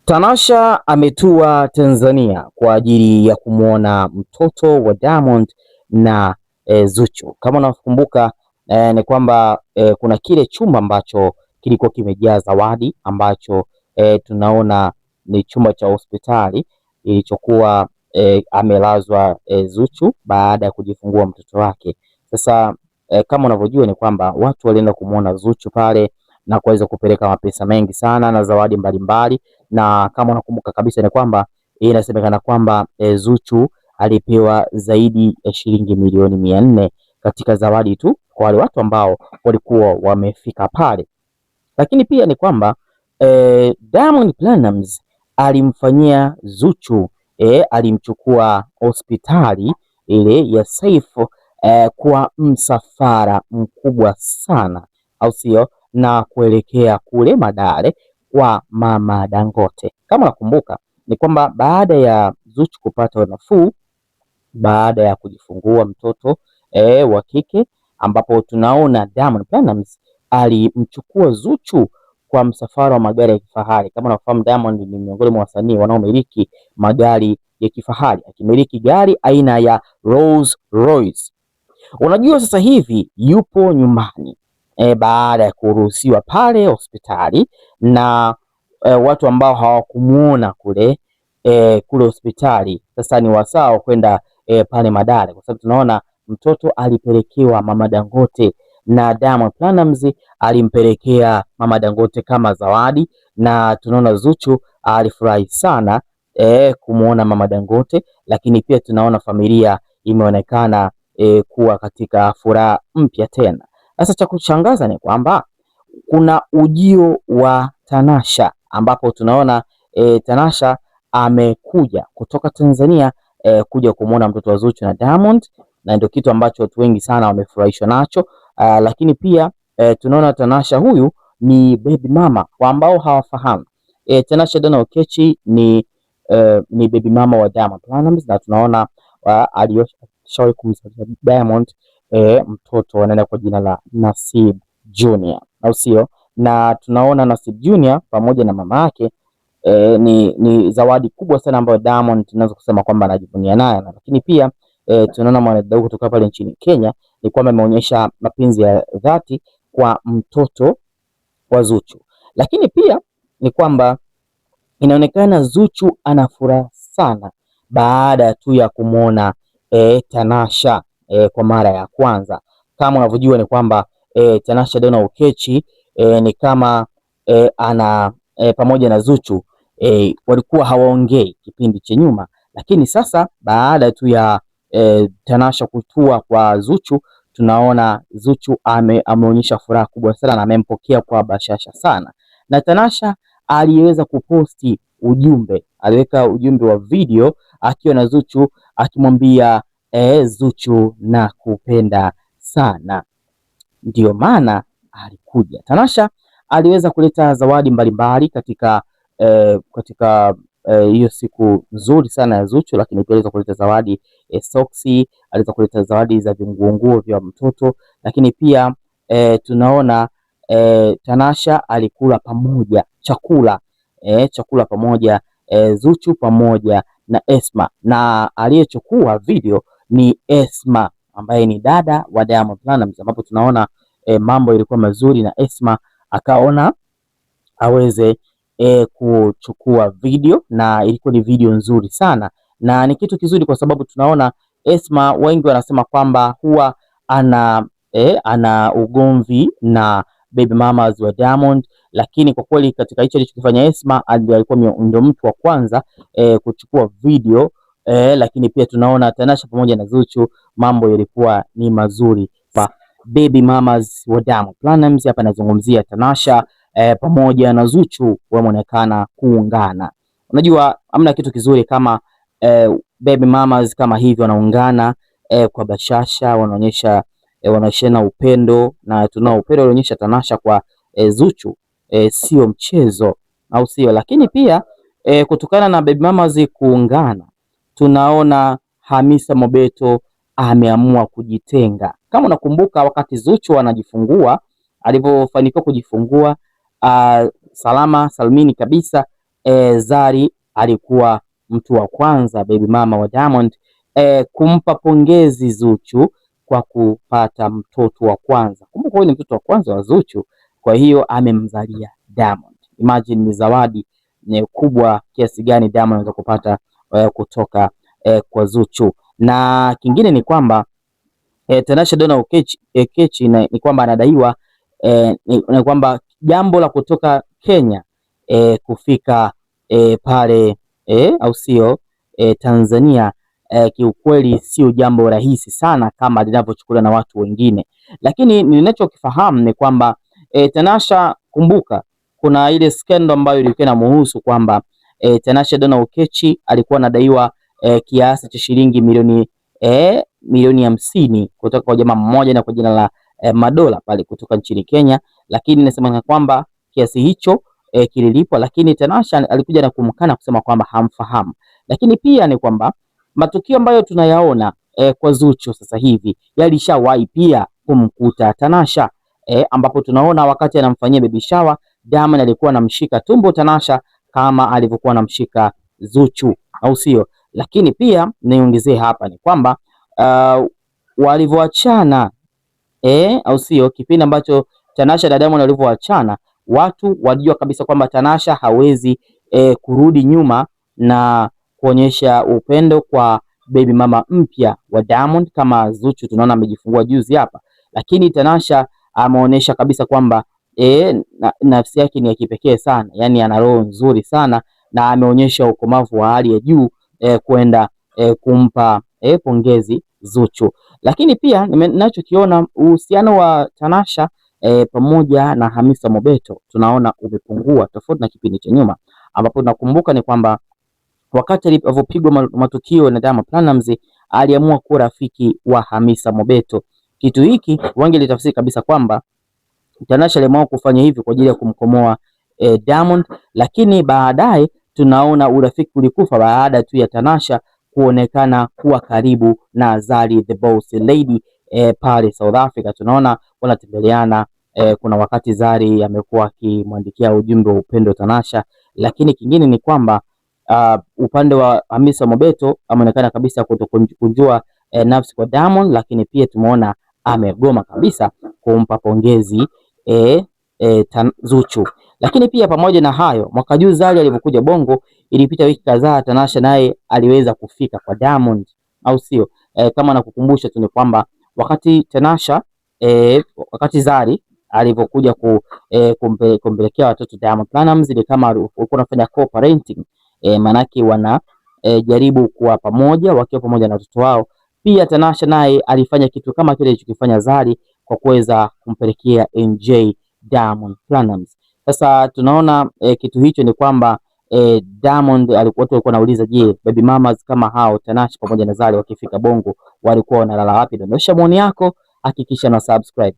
Tanasha ametua Tanzania kwa ajili ya kumwona mtoto wa Diamond na Zuchu. Kama unakumbuka ni kwamba kuna kile chumba ambacho kilikuwa kimejaa zawadi ambacho tunaona ni chumba cha hospitali ilichokuwa amelazwa Zuchu baada ya kujifungua mtoto wake. Sasa kama unavyojua ni kwamba watu walienda kumwona Zuchu pale na kuweza kupeleka mapesa mengi sana na zawadi mbalimbali na kama unakumbuka kabisa ni kwamba inasemekana kwamba Zuchu alipewa zaidi ya shilingi milioni 400 katika zawadi tu kwa wale watu ambao walikuwa wamefika pale. Lakini pia ni kwamba Diamond Platnumz alimfanyia Zuchu alimchukua hospitali ile ya Saif kwa msafara mkubwa sana, au sio, na kuelekea kule Madale kwa Mama Dangote. Kama nakumbuka ni kwamba baada ya Zuchu kupata nafuu baada ya kujifungua mtoto wa kike, ambapo tunaona Diamond Platnumz alimchukua Zuchu kwa msafara wa magari ya kifahari. Kama unafahamu Diamond ni miongoni mwa wasanii wanaomiliki magari ya kifahari, akimiliki gari aina ya Rolls Royce. Unajua sasa hivi yupo nyumbani baada ya kuruhusiwa pale hospitali na watu ambao hawakumuona kule hospitali sasa ni wasaa kwenda pale Madale, kwa sababu tunaona mtoto alipelekewa Mama Dangote na Diamond Platnumz alimpelekea Mama Dangote kama zawadi, na tunaona Zuchu alifurahi sana kumuona Mama Dangote, lakini pia tunaona familia imeonekana kuwa katika furaha mpya tena. Sasa cha kushangaza ni kwamba kuna ujio wa Tanasha ambapo tunaona Tanasha amekuja kutoka Tanzania kuja kumwona mtoto wa Zuchu na Diamond, na ndio kitu ambacho watu wengi sana wamefurahishwa nacho. Lakini pia tunaona Tanasha huyu ni baby mama kwa ambao hawafahamu. Tanasha Donna Okechi ni baby mama wa Diamond Platnumz, na tunaona alishawahi kumzalia Diamond mtoto anaenda kwa jina la Nasib Junior, au sio? Na tunaona Nasib Junior pamoja na mama yake ni zawadi kubwa sana ambayo Diamond tunaweza kusema kwamba anajivunia nayo. Lakini pia tunaona mwanadada kutoka pale nchini Kenya ni kwamba ameonyesha mapenzi ya dhati kwa mtoto wa Zuchu. Lakini pia ni kwamba inaonekana Zuchu ana furaha sana baada tu ya kumwona Tanasha kwa mara ya kwanza. Kama unavyojua ni kwamba Tanasha Donna Okechi ni kama ana pamoja na Zuchu walikuwa hawaongei kipindi cha nyuma, lakini sasa baada tu ya Tanasha kutua kwa Zuchu, tunaona Zuchu ameonyesha furaha kubwa sana na amempokea kwa bashasha sana, na Tanasha aliweza kuposti ujumbe, aliweka ujumbe wa video akiwa na Zuchu akimwambia Zuchu na kupenda sana, ndio maana alikuja. Tanasha aliweza kuleta zawadi mbalimbali katika hiyo siku nzuri sana ya Zuchu, lakini pia aliweza kuleta zawadi soksi, aliweza kuleta zawadi za vinguo vya mtoto, lakini pia tunaona Tanasha alikula pamoja chakula pamoja Zuchu pamoja na Esma, na aliyechukua video ni Esma ambaye ni dada wa Diamond Platnumz, ambapo tunaona mambo ilikuwa mazuri na Esma akaona aweze kuchukua video, na ilikuwa ni video nzuri sana na ni kitu kizuri kwa sababu tunaona Esma, wengi wanasema kwamba huwa ana ugomvi na baby mamas wa Diamond, lakini kwa kweli katika hicho alichokifanya Esma alikuwa ndio mtu wa kwanza kuchukua video lakini pia tunaona Tanasha pamoja na Zuchu mambo yalikuwa ni mazuri pa baby mamas wa Diamond Platnumz. Hapa nazungumzia Tanasha pamoja na Zuchu wameonekana kuungana. Unajua hamna kitu kizuri kama baby mamas kama hivi wanaungana kwa bashasha, wanaonyeshana upendo, na tunao upendo unaonyesha Tanasha kwa Zuchu sio mchezo, au sio? Lakini pia kutokana na baby mamas kuungana, tunaona Hamisa Mobeto ameamua kujitenga. Kama unakumbuka wakati Zuchu anajifungua, alivyofanikiwa kujifungua salama salmini kabisa, Zari alikuwa mtu wa kwanza, baby mama wa Diamond, kumpa pongezi Zuchu kwa kupata mtoto wa kwanza. Kumbuka huyu ni mtoto wa kwanza wa Zuchu, kwa hiyo amemzalia Diamond. Imagine ni zawadi kubwa kiasi gani Diamond anaweza kupata kutoka kwa Zuchu. Na kingine ni kwamba Tanasha Donna Okechi ni kwamba anadaiwa ni kwamba jambo la kutoka Kenya kufika pale au sio Tanzania, kiukweli sio jambo rahisi sana kama linavyochukuliwa na watu wengine, lakini ninachokifahamu ni kwamba Tanasha, kumbuka kuna ile skendo ambayo ilikuwa inamuhusu kwamba Tanasha Donna Okechi alikuwa anadaiwa kiasi cha shilingi milioni 50 kutoka kwa jamaa mmoja na kwa jina la Madola pale kutoka nchini Kenya, lakini inasemekana kwamba kiasi hicho kililipwa, lakini Tanasha alikuja na kumkana kusema kwamba hamfahamu. Lakini pia ni kwamba matukio ambayo tunayaona kwa Zuchu sasa hivi yalishawahi pia kumkuta Tanasha, ambapo tunaona wakati anamfanyia baby shower Diamond alikuwa anamshika tumbo Tanasha kama alivyokuwa anamshika Zuchu, au sio? Lakini pia niongezee hapa ni kwamba walivyoachana au sio, kipindi ambacho Tanasha na Diamond walivyoachana, watu walijua kabisa kwamba Tanasha hawezi kurudi nyuma na kuonyesha upendo kwa baby mama mpya wa Diamond kama Zuchu. Tunaona amejifungua juzi hapa, lakini Tanasha ameonyesha kabisa kwamba nafsi yake ni ya kipekee sana, yani ana roho nzuri sana, na ameonyesha ukomavu wa hali ya juu kwenda kumpa pongezi Zuchu. Lakini pia ninachokiona uhusiano wa Tanasha pamoja na Hamisa Mobeto tunaona umepungua tofauti na kipindi cha nyuma, ambapo nakumbuka ni kwamba wakati alipopigwa matukio na Diamond Platnumz aliamua kuwa rafiki wa Hamisa Mobeto. Kitu hiki wengi litafsiri kabisa kwamba Tanasha aliamua kufanya hivi kwa ajili ya kumkomoa Diamond, lakini baadaye tunaona urafiki ulikufa baada tu ya Tanasha kuonekana kuwa karibu na Zari the Boss Lady pale South Africa. Tunaona wanatembeleana, kuna wakati Zari amekuwa akimwandikia ujumbe wa upendo Tanasha, lakini kingine ni kwamba upande wa Hamisa Mobeto ameonekana kabisa kutokunjua nafsi kwa Diamond, lakini pia tumeona amegoma kabisa kumpa pongezi Zuchu. Lakini pia pamoja na hayo, mwaka juzi Zari alipokuja Bongo, ilipita wiki kadhaa, Tanasha naye aliweza kufika kwa Diamond, au sio? Kama nakukumbusha tu ni kwamba wakati Tanasha wakati Zari alipokuja kumpelekea watoto Diamond Platnumz, ni kama walikuwa wanafanya co-parenting, manake wana jaribu kuwa pamoja wakiwa pamoja na watoto wao. Pia Tanasha naye alifanya kitu kama kile alichokifanya Zari kwa kuweza kumpelekea NJ Diamond Platnumz. Sasa tunaona kitu hicho ni kwamba Diamond watu walikuwa wanauliza, je, baby mamas kama hao Tanasha pamoja na Zari wakifika Bongo walikuwa wanalala wapi? Dondosha maoni yako, hakikisha na subscribe.